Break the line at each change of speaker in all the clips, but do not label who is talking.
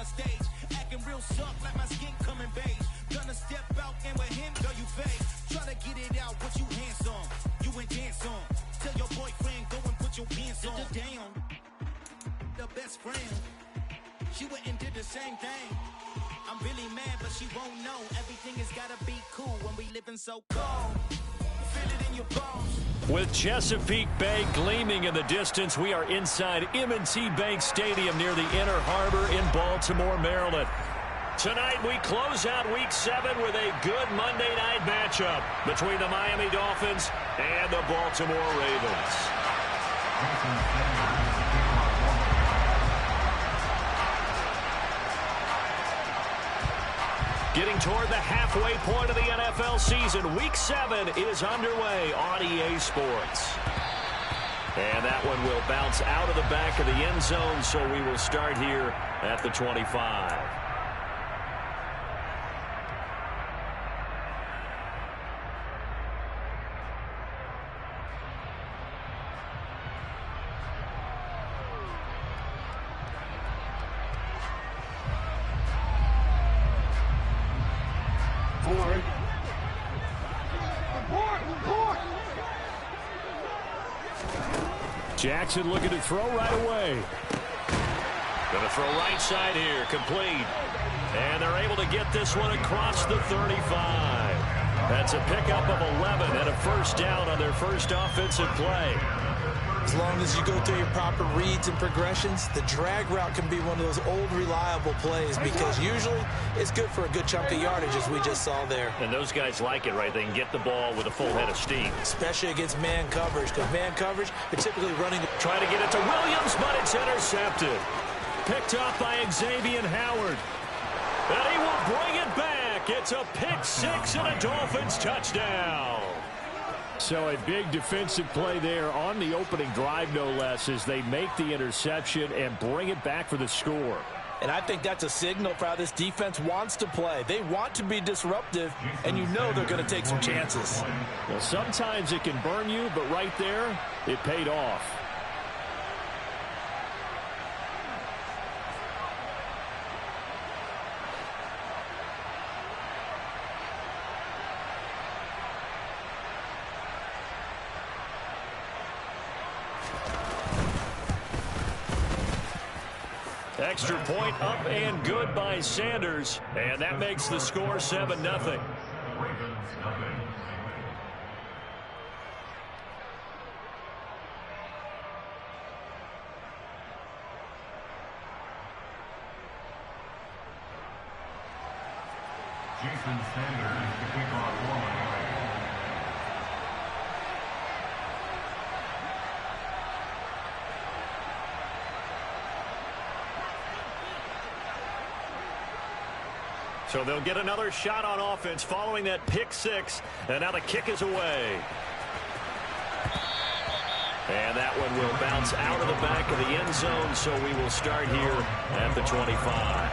the stage. Acting real soft like my skin coming beige. Gonna step out and with him, girl, you fake. Try to get it out, what you hands on? You ain't dance on. Tell your boyfriend, go and put your pants on. Damn, the best friend. She went and did the same thing. I'm really mad, but she won't know. Everything has gotta be cool when we living so cold. Feel it in your bones.
With Chesapeake Bay gleaming in the distance, we are inside M&T Bank Stadium near the Inner Harbor in Baltimore, Maryland. Tonight, we close out Week 7 with a good Monday night matchup between the Miami Dolphins and the Baltimore Ravens. Getting toward the halfway point of the NFL season, Week 7 is underway on EA Sports. And that one will bounce out of the back of the end zone, so we will start here at the 25. Jackson looking to throw right away. Going to throw right side here, complete. And they're able to get this one across the 35. That's a pickup of 11 and a first down on their first offensive play.
As long as you go through your proper reads and progressions, the drag route can be one of those old reliable plays because usually it's good for a good chunk of yardage, as we just saw there.
And those guys like it, right? They can get the ball with a full head of steam.
Especially against man coverage, because man coverage, particularly running.
Try to get it to Williams, but it's intercepted. Picked up by Xavier Howard. And he will bring it back. It's a pick six and a Dolphins touchdown. So a big defensive play there on the opening drive, no less, as they make the interception and bring it back for the score.
And I think that's a signal for how this defense wants to play. They want to be disruptive, and you know they're going to take some chances.
Well, sometimes it can burn you, but right there, it paid off. Extra point up and good by Sanders, and that makes the score 7-0.
Jason Sanders to kick off one.
So they'll get another shot on offense following that pick six, and now the kick is away. And that one will bounce out of the back of the end zone, so we will start here at the 25.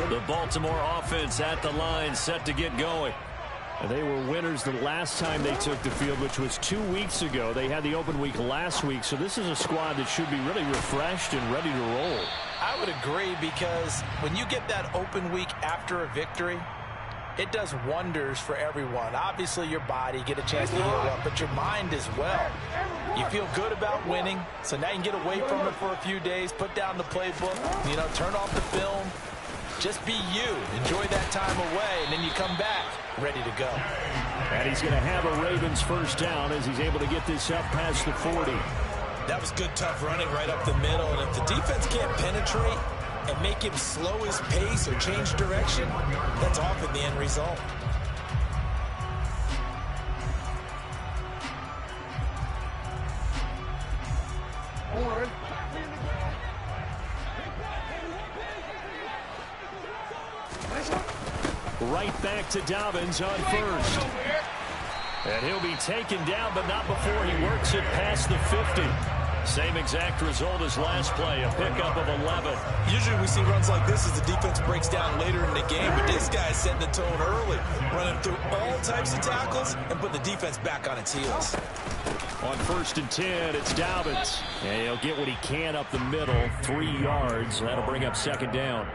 The Baltimore offense at the line, set to get going. They were winners the last time they took the field, which was 2 weeks ago. They had the open week last week, so this is a squad that should be really refreshed and ready to roll.
I would agree, because when you get that open week after a victory, it does wonders for everyone. Obviously, your body, get a chance to heal up, but your mind as well. You feel good about winning, so now you can get away from it for a few days, put down the playbook, turn off the film. Just be you. Enjoy that time away, and then you come back ready to go.
And he's going to have a Ravens first down as he's able to get this up past the 40.
That was good, tough running right up the middle. And if the defense can't penetrate and make him slow his pace or change direction, that's often the end result.
Right back to Dobbins on first. And he'll be taken down, but not before he works it past the 50. Same exact result as last play, a pickup of 11.
Usually we see runs like this as the defense breaks down later in the game, but this guy's setting the tone early, running through all types of tackles and putting the defense back on its heels.
On 1st and 10, it's Dobbins. And he'll get what he can up the middle, 3 yards. That'll bring up 2nd down.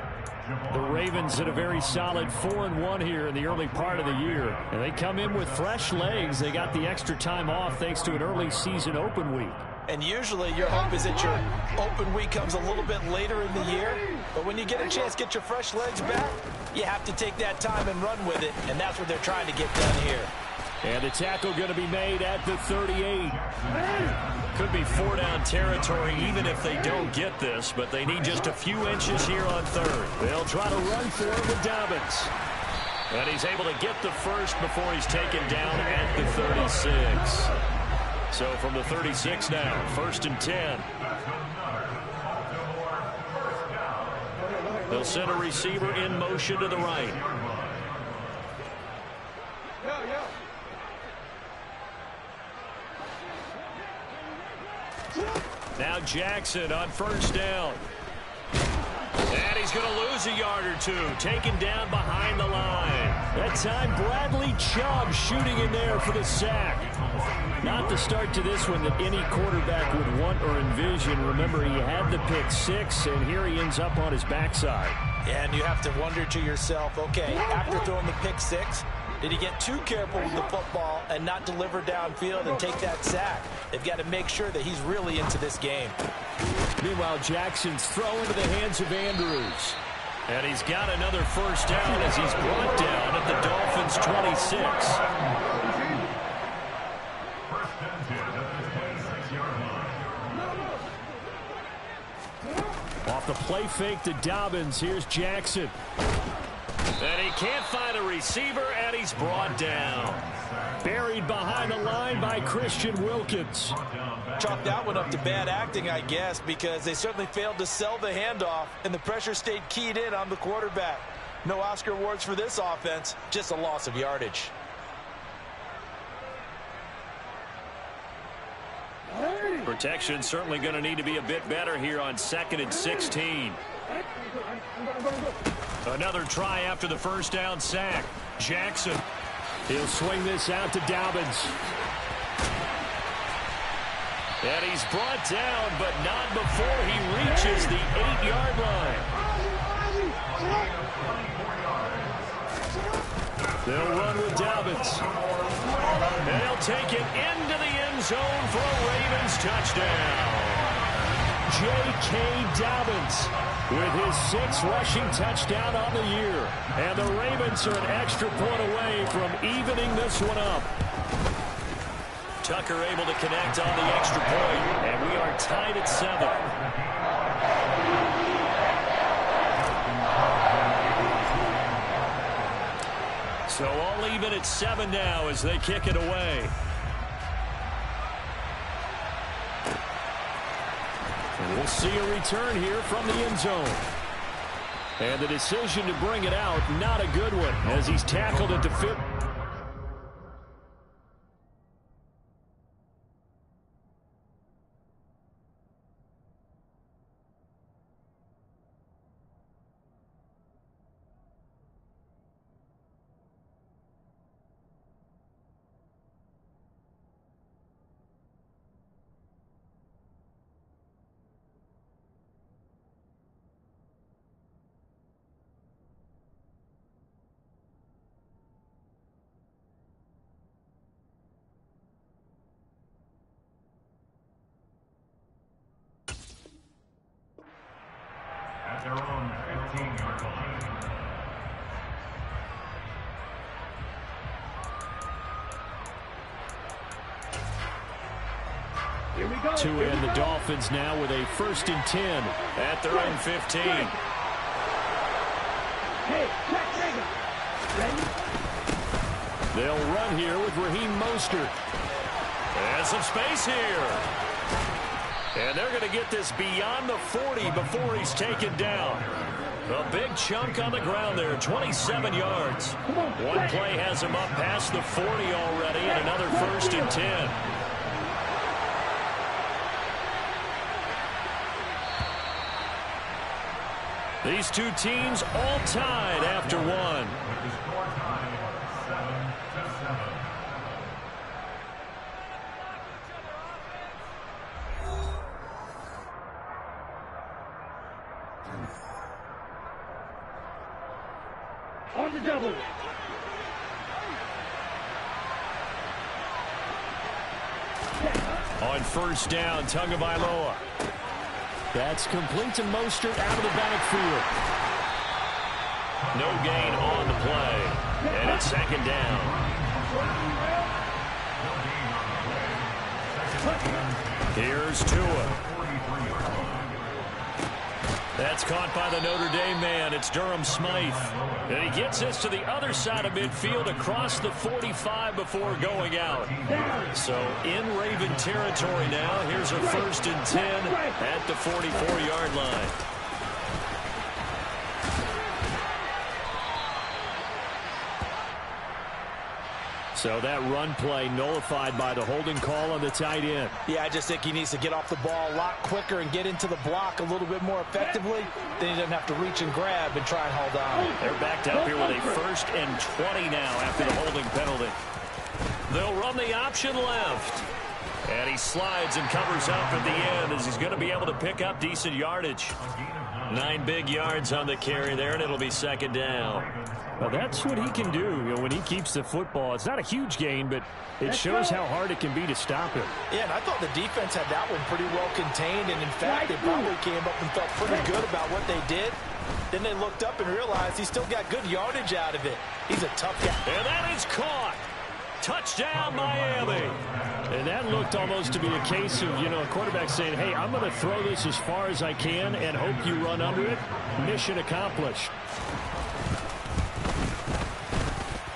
The Ravens had a very solid 4-1 here in the early part of the year. And they come in with fresh legs. They got the extra time off thanks to an early season open week.
And usually your hope is that your open week comes a little bit later in the year. But when you get a chance to get your fresh legs back, you have to take that time and run with it. And that's what they're trying to get done here.
And the tackle going to be made at the 38. Could be 4-down territory even if they don't get this, but they need just a few inches here on 3rd. They'll try to run for it with Dobbins. And he's able to get the first before he's taken down at the 36. So from the 36 now, 1st and 10. They'll send a receiver in motion to the right. Now Jackson on 1st down. And he's going to lose a yard or 2, taken down behind the line. That time Bradley Chubb shooting in there for the sack. Not the start to this one that any quarterback would want or envision. Remember, he had the pick 6, and here he ends up on his backside.
And you have to wonder to yourself, okay, after throwing the pick 6, did he get too careful with the football and not deliver downfield and take that sack? They've got to make sure that he's really into this game.
Meanwhile, Jackson's throw into the hands of Andrews. And he's got another 1st down as he's brought down at the Dolphins' 26. Off the play fake to Dobbins, here's Jackson. And he can't find a receiver, and he's brought down. Buried behind the line by Christian Wilkins.
Chalk that one up to bad acting, I guess, because they certainly failed to sell the handoff, and the pressure stayed keyed in on the quarterback. No Oscar awards for this offense, just a loss of yardage.
Protection certainly going to need to be a bit better here on 2nd and 16. Another try after the 1st down sack. Jackson. He'll swing this out to Dobbins. And he's brought down, but not before he reaches the 8-yard line. They'll run with Dobbins. And he'll take it into the end zone for a Ravens touchdown. J.K. Dobbins with his 6th rushing touchdown on the year. And the Ravens are an extra point away from evening this one up. Tucker able to connect on the extra point, and we are tied at 7. So all even at 7 now as they kick it away. And we'll see a return here from the end zone. And the decision to bring it out, not a good one, as he's tackled at the 50.
At their own 15-yard line.
Here we go. To end the Dolphins now with a 1st and 10 at their own 15. They'll run here with Raheem Mostert. And some space here. And they're going to get this beyond the 40 before he's taken down. A big chunk on the ground there, 27 yards. One play has him up past the 40 already, and another 1st and 10. These two teams all tied after one.
With the score tied 7-7.
On the double.
On first down, Tagovailoa. That's complete to Mostert out of the backfield. No gain on the play. And it's second down. Here's Tua. That's caught by the Notre Dame man. It's Durham Smythe. And he gets this to the other side of midfield across the 45 before going out. So in Raven territory now. Here's a 1st and 10 at the 44-yard line. So that run play nullified by the holding call on the tight end.
Yeah, I just think he needs to get off the ball a lot quicker and get into the block a little bit more effectively. Then he doesn't have to reach and grab and try and hold on.
They're backed up here with a 1st and 20 now after the holding penalty. They'll run the option left. And he slides and covers up at the end as he's going to be able to pick up decent yardage. 9 big yards on the carry there, and it'll be second down. Well, that's what he can do, when he keeps the football. It's not a huge gain, but it shows how hard it can be to stop him.
Yeah, and I thought the defense had that one pretty well contained, and in fact, they probably came up and felt pretty good about what they did. Then they looked up and realized he still got good yardage out of it. He's a tough guy.
And that is caught. Touchdown, Miami. And that looked almost to be a case of, a quarterback saying, hey, I'm going to throw this as far as I can and hope you run under it. Mission accomplished.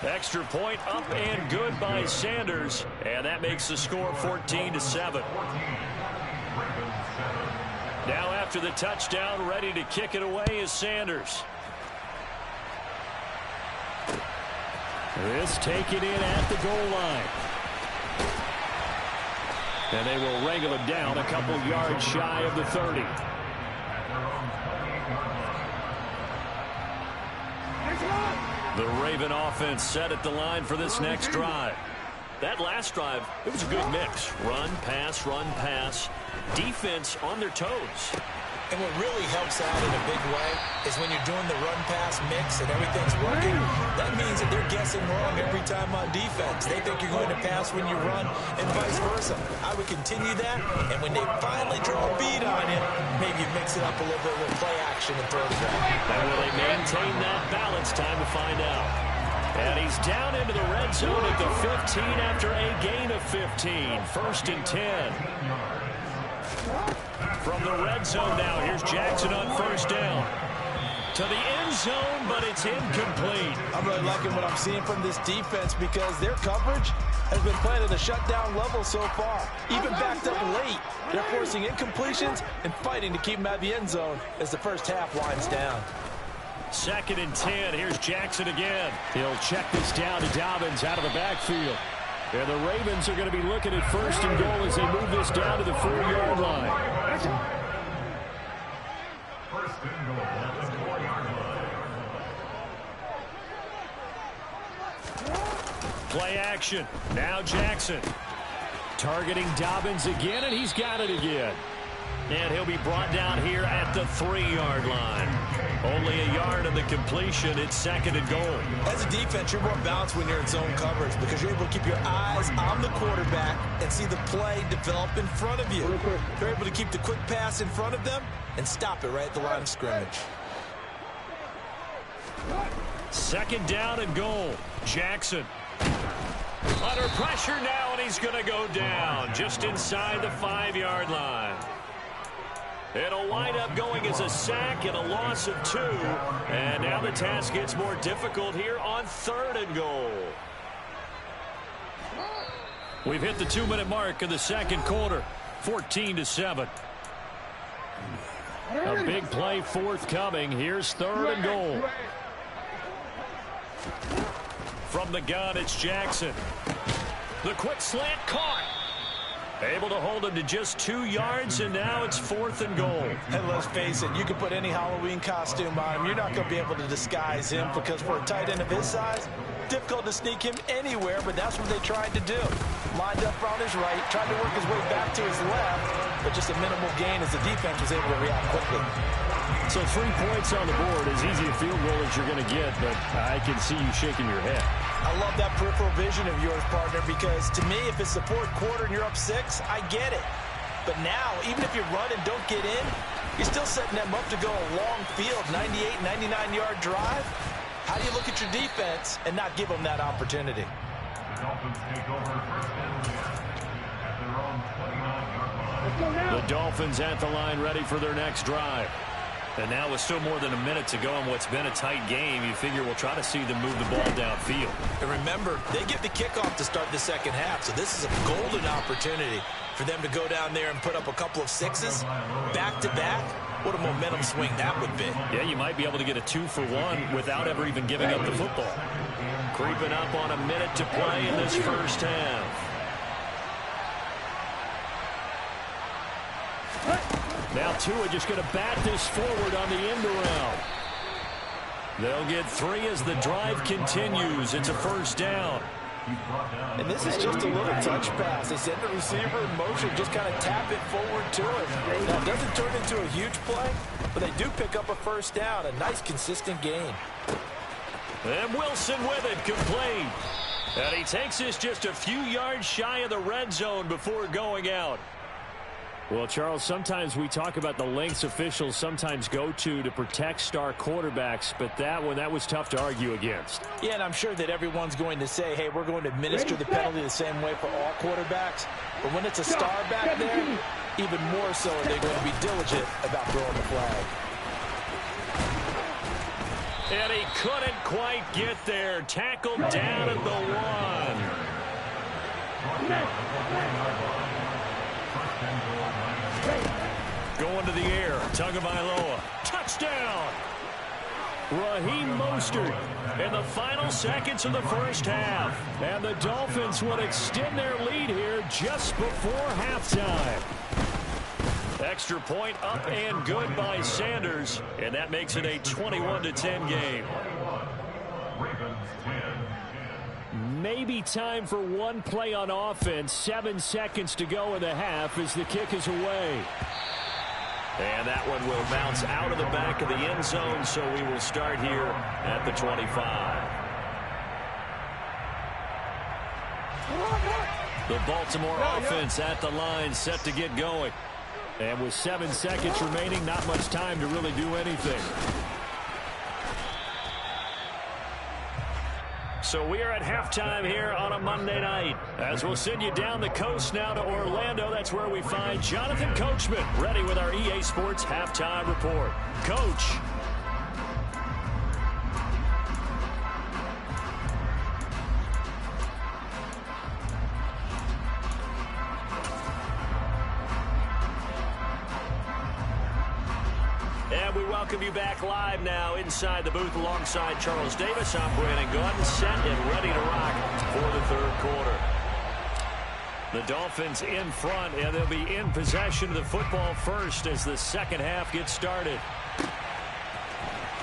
Extra point up and good by Sanders. And that makes the score 14-7. Now after the touchdown, ready to kick it away is Sanders. This taken in at the goal line. And they will wrangle him down a couple yards shy of the 30. The Raven offense set at the line for this next drive. That last drive, it was a good mix. Run, pass. Defense on their toes.
And what really helps out in a big way is when you're doing the run-pass mix and everything's working, that means that they're guessing wrong every time on defense. They think you're going to pass when you run and vice versa. I would continue that, and when they finally draw a bead on you, maybe you mix it up a little bit with play action and throw the ball.
And will they maintain that balance? Time to find out. And he's down into the red zone at the 15 after a gain of 15. 1st and 10. From the red zone now, here's Jackson on first down. To the end zone, but it's incomplete.
I'm really liking what I'm seeing from this defense because their coverage has been playing at a shutdown level so far. Even backed up late, they're forcing incompletions and fighting to keep them out of the end zone as the first half winds down.
2nd and 10. Here's Jackson again. He'll check this down to Dobbins out of the backfield. And the Ravens are going to be looking at 1st and goal as they move this down to the 4-yard line.
1st and goal at the 4-yard line.
Play action. Now Jackson. Targeting Dobbins again, and he's got it again. And he'll be brought down here at the 3-yard line. Only a yard on the completion. It's 2nd and goal.
As a defense, you're more balanced when you're in zone coverage because you're able to keep your eyes on the quarterback and see the play develop in front of you. You're able to keep the quick pass in front of them and stop it right at the line of scrimmage.
2nd down and goal. Jackson. Under pressure now, and he's going to go down just inside the 5-yard line. It'll wind up going as a sack and a loss of 2. And now the task gets more difficult here on 3rd and goal. We've hit the 2-minute mark in the 2nd quarter. 14-7. A big play forthcoming. Here's 3rd and goal. From the gun, it's Jackson. The quick slant caught. Able to hold him to just 2 yards, and now it's 4th and goal.
And let's face it, you can put any Halloween costume on him. You're not going to be able to disguise him because for a tight end of his size, difficult to sneak him anywhere, but that's what they tried to do. Lined up on his right, tried to work his way back to his left, but just a minimal gain as the defense was able to react quickly.
So 3 points on the board, as easy a field goal as you're going to get, but I can see you shaking your head.
I love that peripheral vision of yours, partner, because to me, if it's the 4th quarter and you're up 6, I get it. But now, even if you run and don't get in, you're still setting them up to go a long field, 98, 99-yard drive. How do you look at your defense and not give them that opportunity?
The Dolphins take over first down at their own 29-yard line.
The Dolphins at the line, ready for their next drive. And now with still more than a minute to go in what's been a tight game, you figure we'll try to see them move the ball downfield.
And remember, they get the kickoff to start the second half, so this is a golden opportunity for them to go down there and put up a couple of 6s back-to-back. What a momentum swing that would be.
Yeah, you might be able to get a 2-for-1 without ever even giving up the football. Creeping up on a minute to play in this first half. Now Tua just going to bat this forward on the end around. They'll get 3 as the drive continues. It's a first down.
And this is just a little touch pass. They send the receiver in motion, just kind of tap it forward to him. Now, it doesn't turn into a huge play, but they do pick up a first down. A nice, consistent gain.
And Wilson with it, complete. And he takes this just a few yards shy of the red zone before going out. Well, Charles, sometimes we talk about the lengths officials sometimes go to protect star quarterbacks, but that was tough to argue against.
Yeah, and I'm sure that everyone's going to say, hey, we're going to administer the penalty the same way for all quarterbacks. But when it's a star back there, even more so are they going to be diligent about throwing the flag.
And he couldn't quite get there. Tackled down at the 1. Going to the air. Tagovailoa. Touchdown. Raheem Mostert in the final seconds of the first half. And the Dolphins will extend their lead here just before halftime. Extra point up and good by Sanders. And that makes it a 21-10 game. Maybe time for one play on offense. 7 seconds to go in the half as the kick is away. And that one will bounce out of the back of the end zone, so we will start here at the 25. The Baltimore offense at the line, set to get going. And with 7 seconds remaining, not much time to really do anything. So we are at halftime here on a Monday night. As we'll send you down the coast now to Orlando, that's where we find Jonathan Coachman, ready with our EA Sports Halftime Report. Coach. And we welcome you back live now inside the booth alongside Charles Davis. I'm Brandon Gordon, set and ready to rock for the third quarter. The Dolphins in front, and they'll be in possession of the football first as the second half gets started.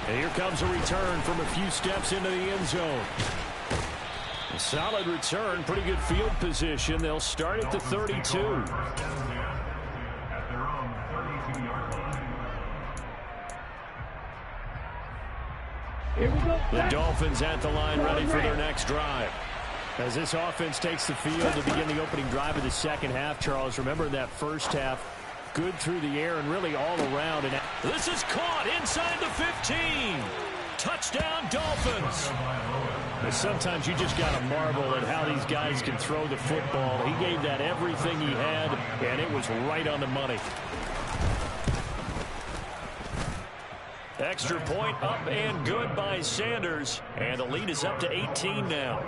And here comes a return from a few steps into the end zone. A solid return, pretty good field position. They'll start at the 32. The Dolphins at the line, ready for their next drive. As this offense takes the field to begin the opening drive of the second half, Charles, remember in that first half, good through the air and really all around. And this is caught inside the 15. Touchdown, Dolphins. But sometimes you just got to marvel at how these guys can throw the football. He gave that everything he had, and it was right on the money. Extra point up and good by Sanders. And the lead is up to 18 now.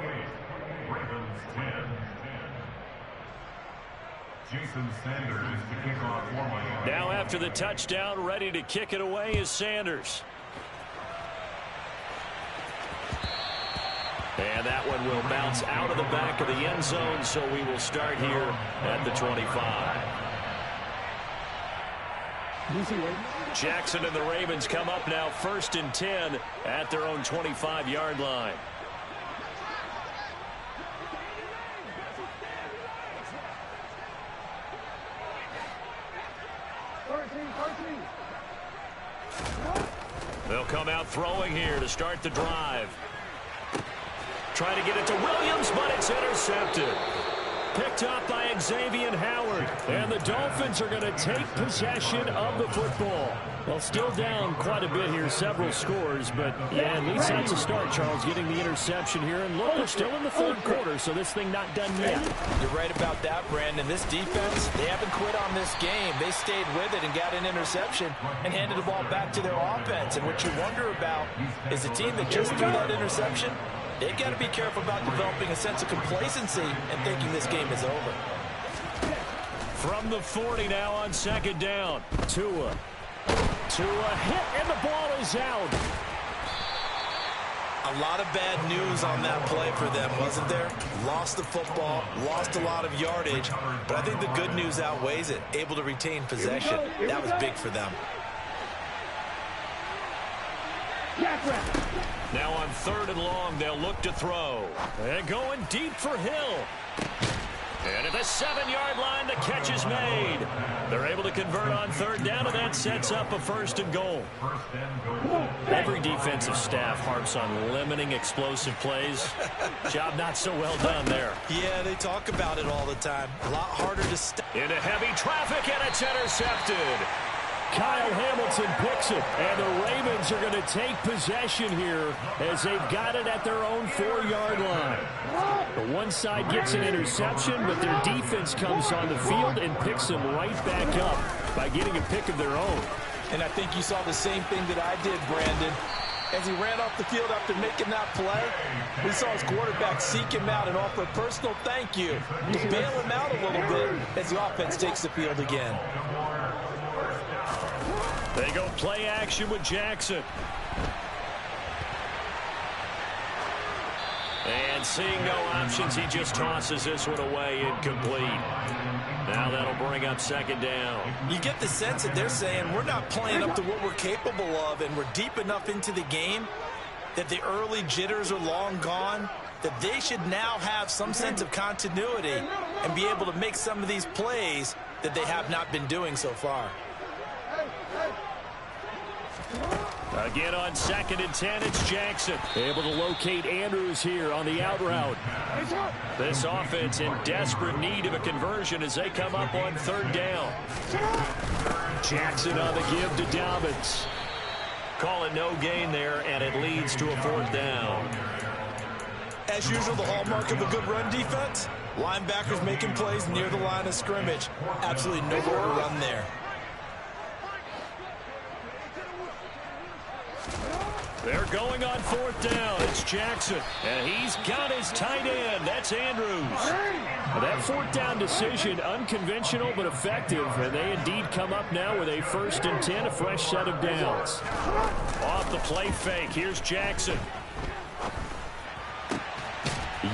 Now after the touchdown, ready to kick it away is Sanders. And that one will bounce out of the back of the end zone, so we will start here at the 25. Jackson and the Ravens come up now 1st and 10 at their own 25-yard line. They'll come out throwing here to start the drive. Trying to get it to Williams, but it's intercepted. Picked up by Xavier Howard. And the Dolphins are going to take possession of the football. Well, still down quite a bit here, several scores, but yeah, at least that's a start, Charles, getting the interception here. And look, we're still in the 3rd quarter, so this thing not done yet.
You're right about that, Brandon. This defense, they haven't quit on this game. They stayed with it and got an interception and handed the ball back to their offense. And what you wonder about is the team that just threw that interception, they've got to be careful about developing a sense of complacency and thinking this game is over.
From the 40 now on 2nd down. Tua hit, and the ball is out.
A lot of bad news on that play for them, wasn't there? Lost the football, lost a lot of yardage, but I think the good news outweighs it. Able to retain possession. That was big for them.
Now on 3rd and long, they'll look to throw. And going deep for Hill. And at the 7-yard line, the catch is made. They're able to convert on 3rd down, and that sets up a 1st and goal. Every defensive staff harps on limiting explosive plays. Job not so well done there.
Yeah, they talk about it all the time. A lot harder to stop.
Into heavy traffic, and it's intercepted.
Kyle Hamilton picks it, and the Ravens are going to take possession here as they've got it at their own 4-yard line. The one side gets an interception, but their defense comes on the field and picks them right back up by getting a pick of their own.
And I think you saw the same thing that I did, Brandon. As he ran off the field after making that play, we saw his quarterback seek him out and offer a personal thank you to bail him out a little bit as the offense takes the field again.
They go play action with Jackson. And seeing no options, he just tosses this one away, incomplete. Now that'll bring up 2nd down.
You get the sense that they're saying we're not playing up to what we're capable of, and we're deep enough into the game that the early jitters are long gone, that they should now have some sense of continuity and be able to make some of these plays that they have not been doing so far.
Again on 2nd and 10, it's Jackson.
Able to locate Andrews here on the out route.
This offense in desperate need of a conversion as they come up on 3rd down.
Jackson on the give to Dobbins.
Calling no gain there, and it leads to a 4th down.
As usual, the hallmark of a good run defense, linebackers making plays near the line of scrimmage. Absolutely nowhere to run there.
They're going on 4th down. It's Jackson. And he's got his tight end. That's Andrews.
That 4th down decision, unconventional but effective. And they indeed come up now with a 1st and 10, a fresh set of downs.
Off the play fake, here's Jackson.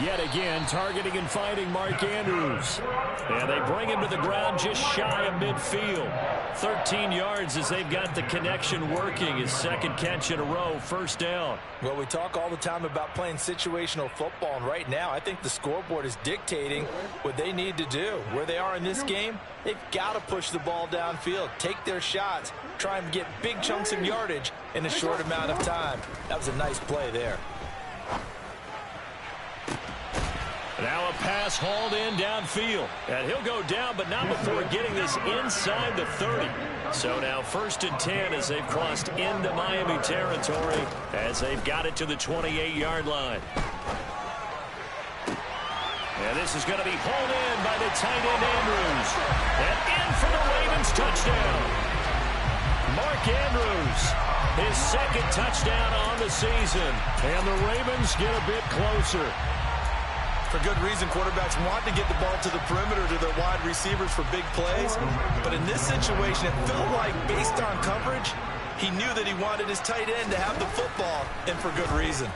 Yet again, targeting and finding Mark Andrews.
And they bring him to the ground just shy of midfield. 13 yards as they've got the connection working. His 2nd catch in a row, 1st down.
Well, we talk all the time about playing situational football, and right now I think the scoreboard is dictating what they need to do. Where they are in this game, they've got to push the ball downfield, take their shots, try and get big chunks of yardage in a short amount of time. That was a nice play there.
Now a pass hauled in downfield. And he'll go down, but not before getting this inside the 30. So now 1st and 10 as they've crossed into Miami territory as they've got it to the 28-yard line. And this is going to be hauled in by the tight end Andrews. And in for the Ravens touchdown. Mark Andrews, his 2nd touchdown on the season.
And the Ravens get a bit closer.
For good reason, quarterbacks want to get the ball to the perimeter to their wide receivers for big plays. But in this situation, it felt like, based on coverage, he knew that he wanted his tight end to have the football, and for good reason.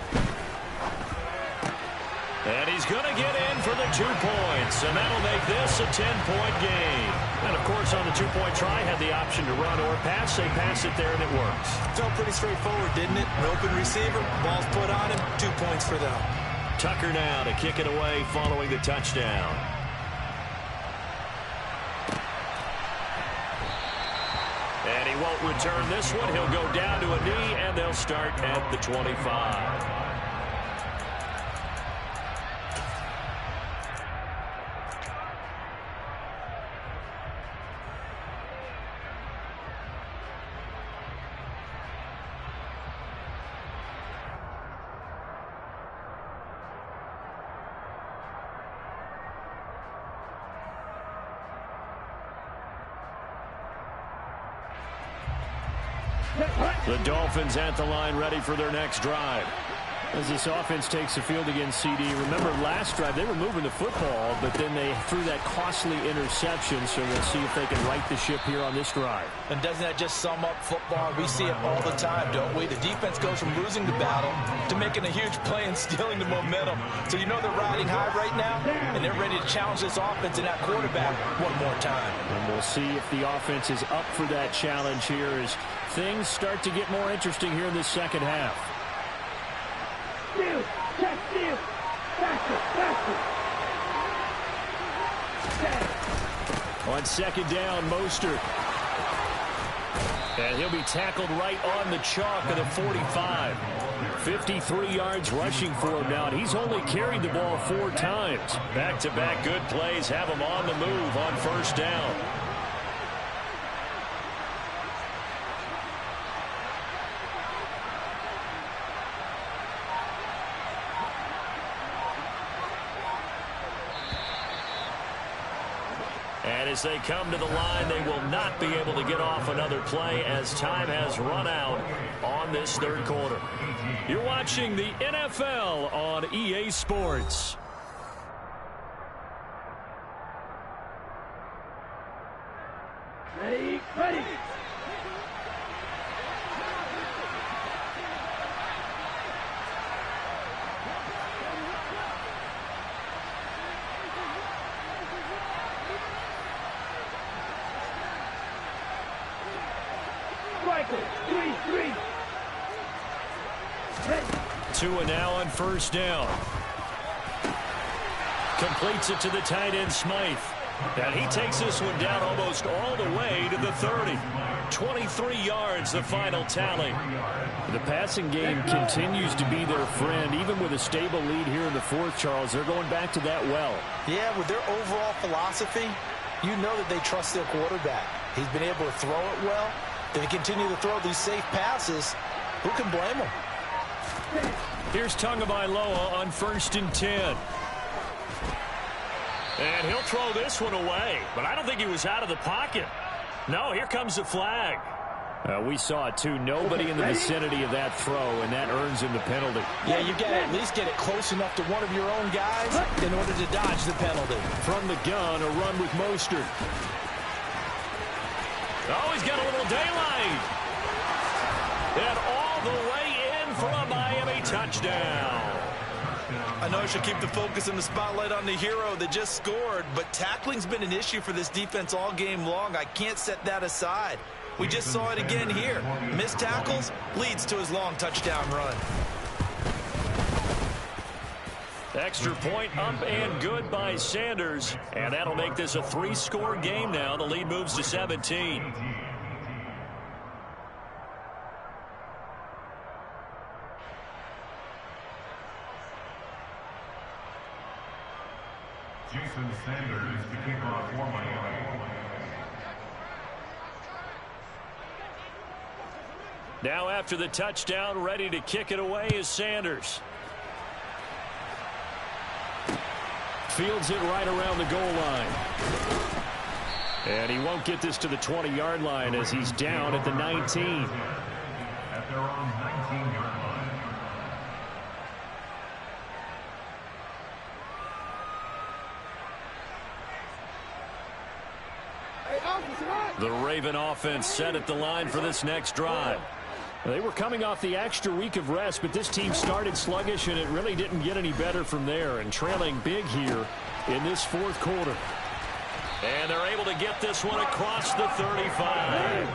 And he's going to get in for the 2 points, and that'll make this a 10-point game. And, of course, on the 2-point try, had the option to run or pass. They pass it there, and it works.
Felt pretty straightforward, didn't it? An open receiver, ball's put on him, 2 points for them.
Tucker now to kick it away following the touchdown. And he won't return this one. He'll go down to a knee, and they'll start at the 25. The Dolphins at the line, ready for their next drive. As this offense takes the field against CD, remember last drive they were moving the football, but then they threw that costly interception, so we'll see if they can right the ship here on this drive.
And doesn't that just sum up football? We see it all the time, don't we? The defense goes from losing the battle to making a huge play and stealing the momentum. So you know they're riding high right now, and they're ready to challenge this offense and that quarterback one more time.
And we'll see if the offense is up for that challenge here as things start to get more interesting here in this second half.
Steal, check, steal, faster, faster.
On second down, Mostert. And he'll be tackled right on the chalk of the 45. 53 yards rushing for him now, and he's only carried the ball 4 times. Back-to-back good plays have him on the move on first down. And as they come to the line, they will not be able to get off another play as time has run out on this third quarter. You're watching the NFL on EA Sports.
Ready, ready.
Tua now on first down. Completes it to the tight end, Smythe. And he takes this one down almost all the way to the 30. 23 yards, the final tally. The passing game continues to be their friend, even with a stable lead here in the fourth, Charles. They're going back to that well.
Yeah, with their overall philosophy, you know that they trust their quarterback. He's been able to throw it well. They continue to throw these safe passes. Who can blame them?
Here's Tagovailoa on 1st and 10. And he'll throw this one away, but I don't think he was out of the pocket. No, here comes the flag. We saw it, too. Nobody in the vicinity of that throw, and that earns him the penalty.
Yeah, you got to at least get it close enough to one of your own guys in order to dodge the penalty.
From the gun, a run with Mostert. Oh, he's got a little daylight. And all the way in for a Miami touchdown.
I know I should keep the focus and the spotlight on the hero that just scored, but tackling's been an issue for this defense all game long. I can't set that aside. We just saw it again here. Missed tackles leads to his long touchdown run.
Extra point up and good by Sanders. And that'll make this a 3-score game now. The lead moves to 17.
Jason Sanders, the kickoff for Miami.
Now after the touchdown, ready to kick it away is Sanders. Fields it right around the goal line. And he won't get this to the 20-yard line as he's down at the 19.
At their own 19-yard line.
The Raven offense set at the line for this next drive. They were coming off the extra week of rest, but this team started sluggish, and it really didn't get any better from there, and trailing big here in this fourth quarter.
And they're able to get this one across the 35.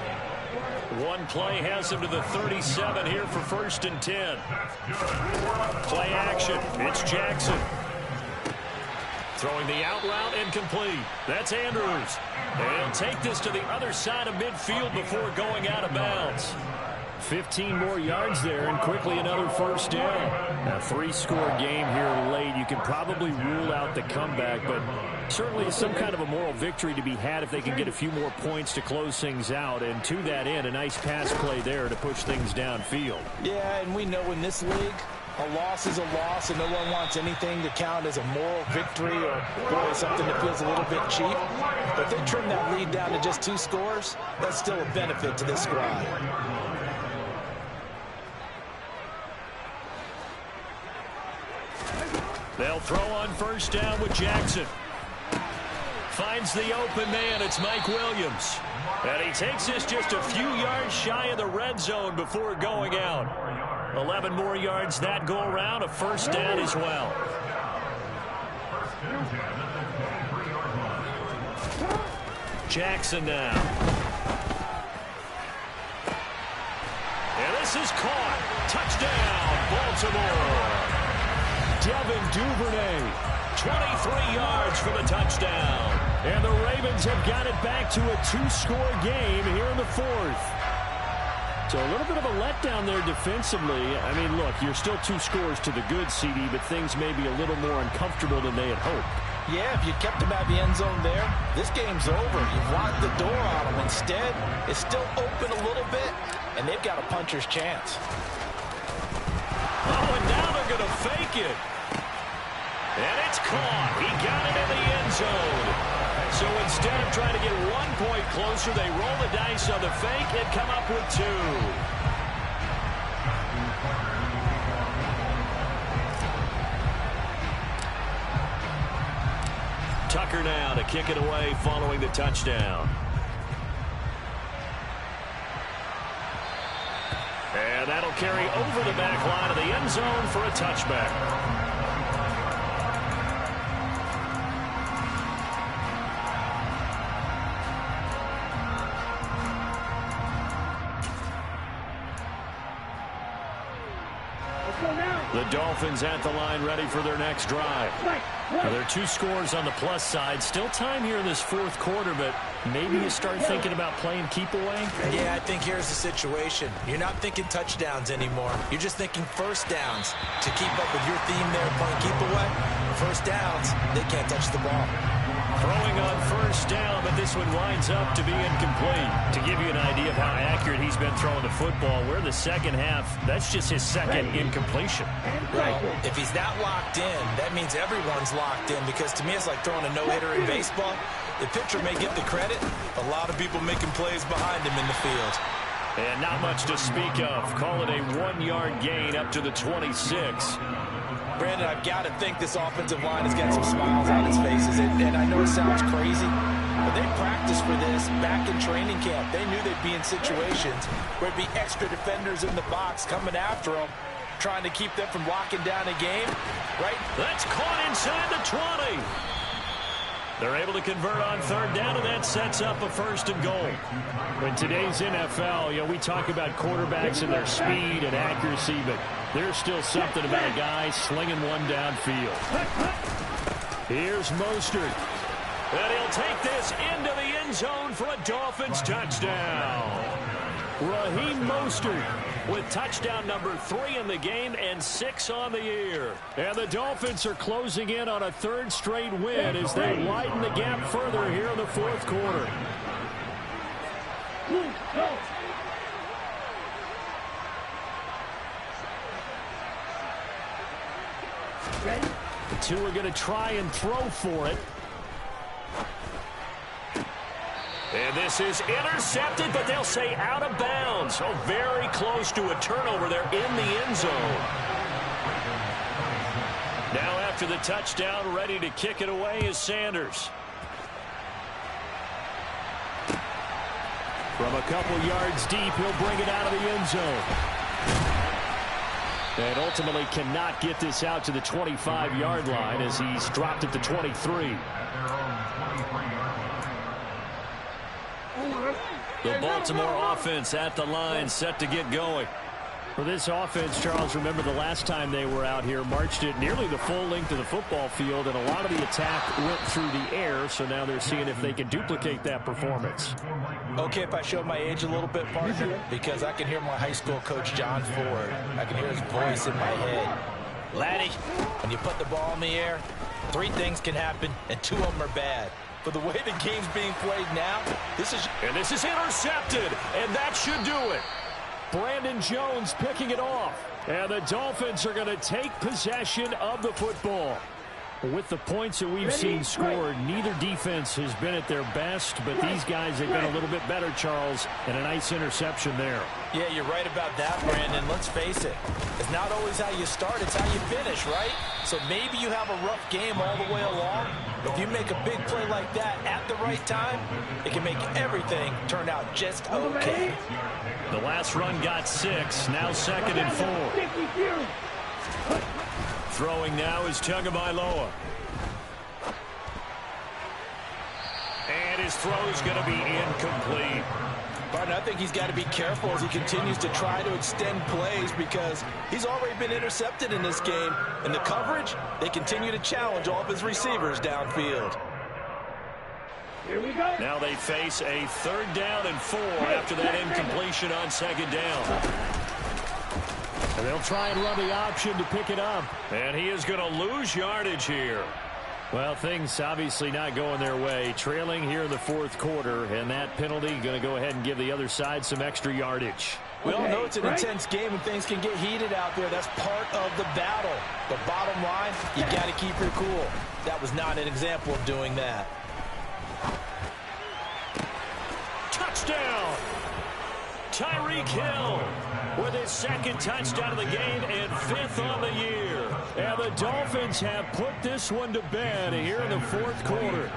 One play has them to the 37 here for 1st and 10. Play action. It's Jackson. Throwing the out route incomplete. That's Andrews. And he'll take this to the other side of midfield before going out of bounds.
15 more yards there, and quickly another first down. A 3-score game here late. You can probably rule out the comeback, but certainly some kind of a moral victory to be had if they can get a few more points to close things out. And to that end, a nice pass play there to push things downfield.
Yeah, and we know in this league, a loss is a loss, and no one wants anything to count as a moral victory or, boy, something that feels a little bit cheap. But if they trim that lead down to just 2 scores, that's still a benefit to this squad.
They'll throw on first down with Jackson. Finds the open man. It's Mike Williams. And he takes this just a few yards shy of the red zone before going out. 11 more yards that go around. A first down as well. Jackson now. And this is caught. Touchdown, Baltimore.
Devin Duvernay,
23 yards for the touchdown.
And the Ravens have got it back to a 2-score game here in the fourth. So a little bit of a letdown there defensively. I mean, look, you're still 2 scores to the good, CD, but things may be a little more uncomfortable than they had hoped.
Yeah, if you kept them out of the end zone there, this game's over. You've locked the door on them. Instead, it's still open a little bit, and they've got a puncher's chance.
Oh, and now they're going to fake it. And it's caught. He got it in the end zone. So instead of trying to get 1 point closer, they roll the dice on the fake and come up with 2. Tucker now to kick it away following the touchdown. And that'll carry over the back line of the end zone for a touchback. The Dolphins at the line ready for their next drive. Well, there are 2 scores on the plus side. Still time here in this fourth quarter, but maybe you start thinking about playing keep away?
Yeah, I think here's the situation. You're not thinking touchdowns anymore. You're just thinking first downs. To keep up with your theme there, playing keep away, first downs, they can't touch the ball.
Throwing on first down, but this one winds up to be incomplete. To give you an idea of how accurate he's been throwing the football, we're in the second half. That's just his second incompletion.
Well, if he's that locked in, that means everyone's locked in, because to me it's like throwing a no-hitter in baseball. The pitcher may get the credit, a lot of people making plays behind him in the field.
And not much to speak of. Call it a 1-yard gain up to the 26.
Brandon, I've got to think this offensive line has got some smiles on its faces. And I know it sounds crazy, but they practiced for this back in training camp. They knew they'd be in situations where it'd be extra defenders in the box coming after them, trying to keep them from locking down a game, right?
That's caught inside the 20. They're able to convert on third down, and that sets up a 1st and goal.
In today's NFL, we talk about quarterbacks and their speed and accuracy, but there's still something about a guy slinging one downfield. Here's Mostert.
And he'll take this into the end zone for a Dolphins touchdown.
Raheem Mostert
with touchdown number 3 in the game and 6 on the year.
And the Dolphins are closing in on a 3rd straight win as they widen the gap further here in the fourth quarter. The 2 are going to try and throw for it.
And this is intercepted, but they'll say out of bounds. So very close to a turnover there in the end zone. Now after the touchdown, ready to kick it away is Sanders.
From a couple yards deep, he'll bring it out of the end zone. And ultimately cannot get this out to the 25-yard line as he's dropped at the 23.
The Baltimore offense at the line, set to get going.
For this offense, Charles, remember the last time they were out here, marched it nearly the full length of the football field, and a lot of the attack went through the air, so now they're seeing if they can duplicate that performance.
Okay, if I show my age a little bit, partner, because I can hear my high school coach, John Ford. I can hear his voice in my head. Laddie, when you put the ball in the air, 3 things can happen, and 2 of them are bad. But the way the game's being played now, this is
intercepted, and that should do it.
Brandon Jones picking it off. And the Dolphins are going to take possession of the football. With the points that we've seen scored, neither defense has been at their best, but these guys have been a little bit better, Charles, and a nice interception there.
Yeah, you're right about that, Brandon. Let's face it. It's not always how you start, it's how you finish, right? So maybe you have a rough game all the way along. If you make a big play like that at the right time, it can make everything turn out just okay.
The last run got 6, now 2nd and 4. Throwing now is Tagovailoa. And his throw is going to be incomplete.
Barton, I think he's got to be careful as he continues to try to extend plays because he's already been intercepted in this game. And the coverage, they continue to challenge all of his receivers downfield.
Here we go.
Now they face a 3rd down and 4 after that incompletion on 2nd down.
And they'll try and run the option to pick it up.
And he is going to lose yardage here.
Well, things obviously not going their way. Trailing here in the 4th quarter, and that penalty going to go ahead and give the other side some extra yardage.
We all know it's an intense game and things can get heated out there. That's part of the battle. But bottom line, you got to keep your cool. That was not an example of doing that.
Touchdown! Tyreek Hill with his 2nd touchdown of the game and 5th on the year.
And the Dolphins have put this one to bed here in the 4th quarter.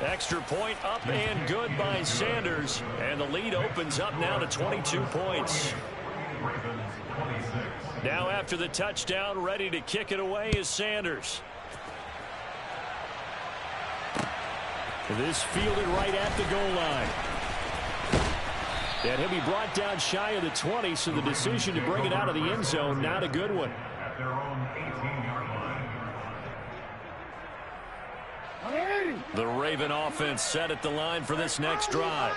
Extra point up and good by Sanders. And the lead opens up now to 22 points. Now after the touchdown, ready to kick it away is Sanders.
This fielded right at the goal line. And he'll be brought down shy of the 20, so the decision to bring it out of the end zone, not a good one.
At their own 18-yard line.
The Raven offense set at the line for this next drive.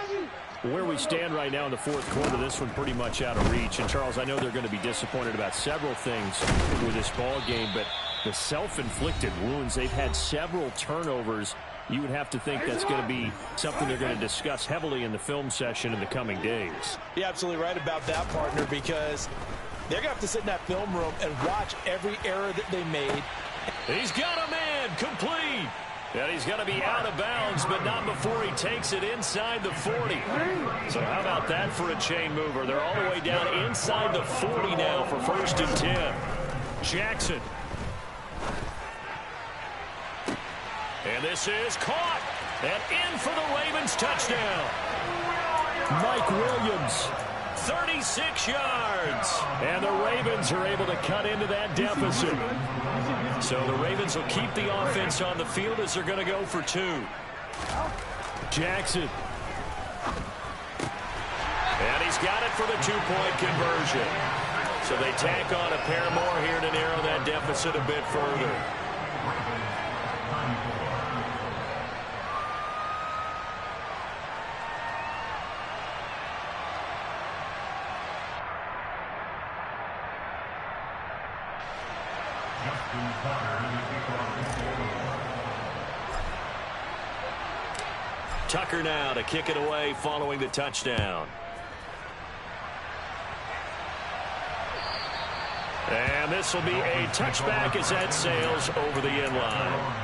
Where we stand right now in the 4th quarter, this one pretty much out of reach. And, Charles, I know they're going to be disappointed about several things with this ball game, but the self-inflicted wounds, they've had several turnovers. You would have to think that's going to be something they're going to discuss heavily in the film session in the coming days.
You're absolutely right about that, partner, because they're going to have to sit in that film room and watch every error that they made.
He's got a man complete. And he's going to be out of bounds, but not before he takes it inside the 40. So how about that for a chain mover? They're all the way down inside the 40 now for 1st and 10. Jackson. And this is caught. And in for the Ravens touchdown.
Mike Williams.
36 yards.
And the Ravens are able to cut into that deficit.
So the Ravens will keep the offense on the field as they're going to go for 2.
Jackson.
And he's got it for the 2-point conversion. So they tack on a pair more here to narrow that deficit a bit further. Tucker now to kick it away following the touchdown. And this will be a touchback as that sails over the end line.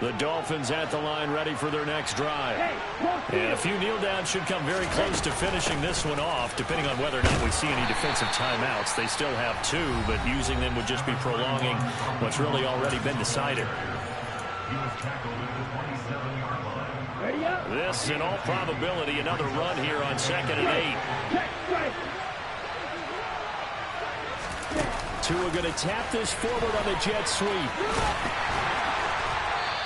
The Dolphins at the line ready for their next drive. And a few kneel downs should come very close to finishing this one off, depending on whether or not we see any defensive timeouts. They still have 2, but using them would just be prolonging what's really already been decided. This, in all probability, another run here on 2nd and 8. Tua going to tap this forward on the jet sweep.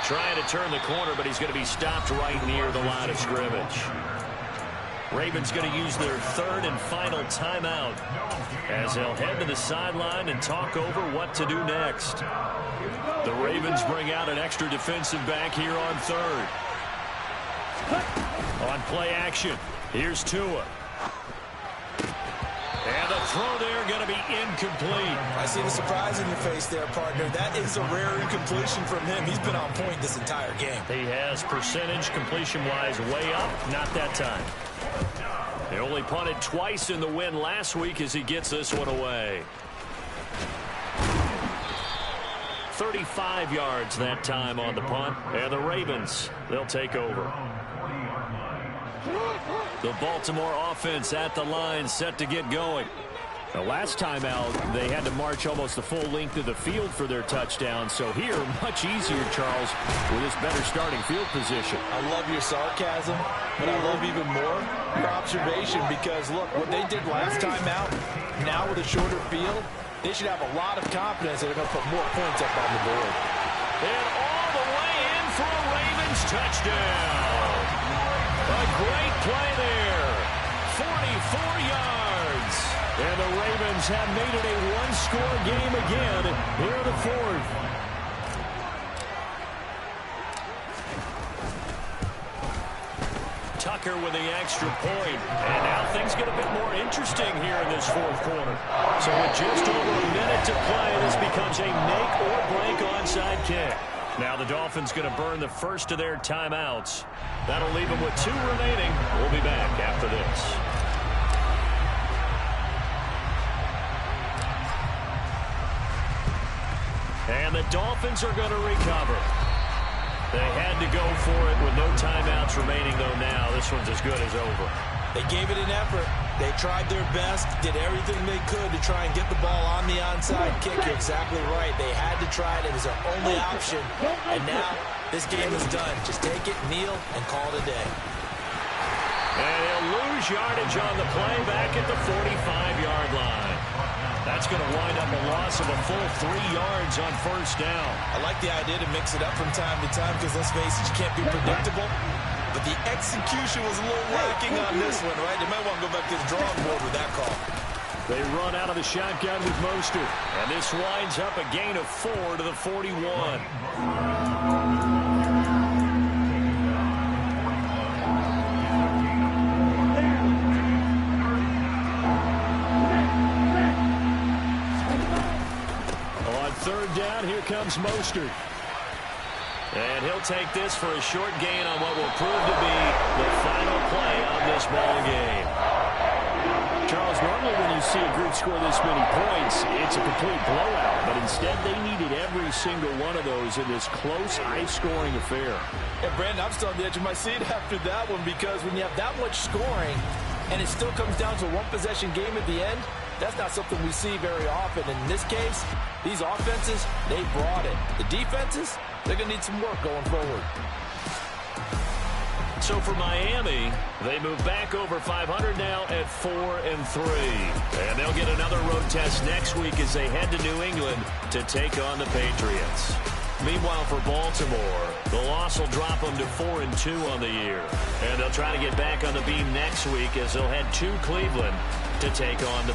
Trying to turn the corner, but he's going to be stopped right near the line of scrimmage. Ravens going to use their 3rd and final timeout as they'll head to the sideline and talk over what to do next. The Ravens bring out an extra defensive back here on 3rd. On play action, here's Tua. And the throw there going to be incomplete.
I see the surprise in your face there, partner. That is a rare incompletion from him. He's been on point this entire game.
He has percentage completion-wise way up, not that time. He only punted twice in the win last week as he gets this one away. 35 yards that time on the punt. And the Ravens, they'll take over. The Baltimore offense at the line, set to get going. The last time out, they had to march almost the full length of the field for their touchdown. So here, much easier, Charles, with this better starting field position.
I love your sarcasm, but I love even more your observation because, look, what they did last time out, now with a shorter field, they should have a lot of confidence that they're going to put more points up on the board.
And all the way in for a Ravens touchdown. A great play there. 44 yards. And the Ravens have made it a one-score game again here in the 4th. Tucker with the extra point. And now things get a bit more interesting here in this 4th quarter. So with just over a minute to play, this becomes a make-or-break onside kick. Now the Dolphins going to burn the first of their timeouts. That'll leave them with 2 remaining. We'll be back after this. And the Dolphins are going to recover. They had to go for it with no timeouts remaining, though now this one's as good as over.
They gave it an effort. They tried their best, did everything they could to try and get the ball on the onside kick. You're exactly right. They had to try it. It was their only option. And now this game is done. Just take it, kneel, and call it a day.
And he'll lose yardage on the play back at the 45-yard line. That's going to wind up a loss of a full 3 yards on first down.
I like the idea to mix it up from time to time because, let's face it, you can't be predictable. But the execution was a little lacking on this one, right? They might want to go back to the drawing board with that call.
They run out of the shotgun with Mostert. And this winds up a gain of 4 to the 41. On 3rd down, here comes Mostert. And he'll take this for a short gain on what will prove to be the final play of this ball game. Charles, normally when you see a group score this many points, it's a complete blowout. But instead, they needed every single one of those in this close, high-scoring affair.
And, Brandon, I'm still on the edge of my seat after that one because when you have that much scoring and it still comes down to a one-possession game at the end, that's not something we see very often. In this case, these offenses, they brought it. The defenses, they're going to need some work going forward.
So for Miami, they move back over 500 now at 4-3. And they'll get another road test next week as they head to New England to take on the Patriots. Meanwhile, for Baltimore, the loss will drop them to 4-2 on the year. And they'll try to get back on the beam next week as they'll head to Cleveland to take on the